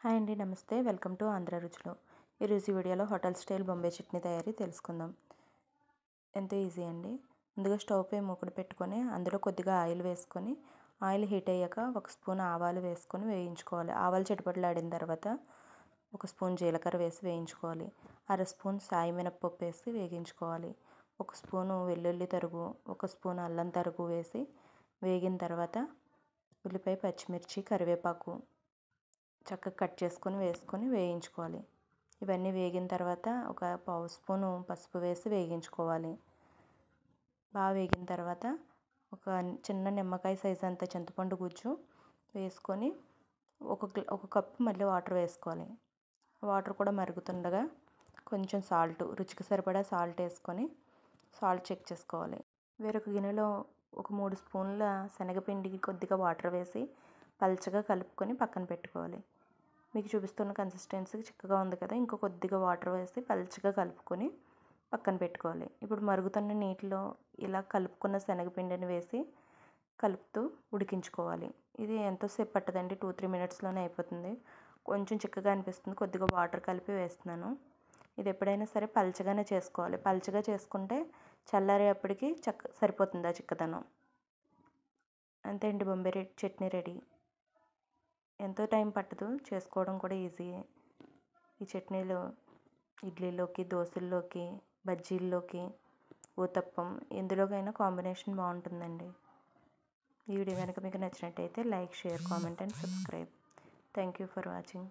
Hi అండి, నమస్తే. Welcome to Andhra రుచులు. ఈరోజు ఈ వీడియోలో హోటల్ స్టైల్ బొంబాయి చట్నీ తయారీ తెలుసుకుందాం. ఎంతో ఈజీ అండి. ముందుగా స్టవ్ పై మూకుడు పెట్టుకొని అందులో కొద్దిగా ఆయిల్ వేసుకొని, ఆయిల్ హీట్ అయ్యాక ఒక స్పూన్ ఆవాలు వేసుకొని వేయించుకోవాలి. ఆవాలు చిటపటలాడిన తర్వాత ఒక స్పూన్ జీలకర్ర వేసి వేయించుకోవాలి. అర స్పూన్ సాయి మినపప్పు వేసి వేగించుకోవాలి. ఒక స్పూను వెల్లుల్లి తరుగు, ఒక స్పూన్ అల్లం తరుగు వేసి వేగిన తర్వాత ఉల్లిపాయ, పచ్చిమిర్చి, కరివేపాకు చక్కగా కట్ చేసుకొని వేసుకొని వేయించుకోవాలి. ఇవన్నీ వేగిన తర్వాత ఒక పావు స్పూను పసుపు వేసి వేగించుకోవాలి. బాగా వేగిన తర్వాత ఒక చిన్న నిమ్మకాయ సైజ్ అంత చింతపండు గుజ్జు వేసుకొని ఒక కప్పు మళ్ళీ వాటర్ వేసుకోవాలి. వాటర్ కూడా మరుగుతుండగా కొంచెం రుచికి సరిపడా సాల్ట్ వేసుకొని సాల్ట్ చెక్ చేసుకోవాలి. వేరొక గిన్నెలో ఒక 3 స్పూన్ల శనగపిండికి కొద్దిగా వాటర్ వేసి పల్చగా కలుపుకొని పక్కన పెట్టుకోవాలి. మీకు చూపిస్తున్న కన్సిస్టెన్సీకి చిక్కగా ఉంది కదా, ఇంకో కొద్దిగా వాటర్ వేసి పల్చగా కలుపుకొని పక్కన పెట్టుకోవాలి. ఇప్పుడు మరుగుతున్న నీటిలో ఇలా కలుపుకున్న శనగపిండిని వేసి కలుపుతూ ఉడికించుకోవాలి. ఇది ఎంతోసేపు పట్టదండి, 2-3 మినిట్స్లోనే అయిపోతుంది. కొంచెం చిక్కగా అనిపిస్తుంది, కొద్దిగా వాటర్ కలిపి వేస్తున్నాను. ఇది ఎప్పుడైనా సరే పల్చగానే చేసుకోవాలి. పల్చగా చేసుకుంటే చల్లారేపటికి సరిపోతుంది ఆ చిక్కదనం. అంతే అండి, బొంబాయి చట్నీ రెడీ. ఎంతో టైం పట్టదు, చేసుకోవడం కూడా ఈజీయే. ఈ చట్నీలు ఇడ్లీలోకి, దోశల్లోకి, బజ్జీల్లోకి, ఊతప్పం ఎందులోకైనా కాంబినేషన్ బాగుంటుందండి. ఈ వీడియో కనుక మీకు నచ్చినట్టయితే like, share, comment and subscribe. Thank you for watching.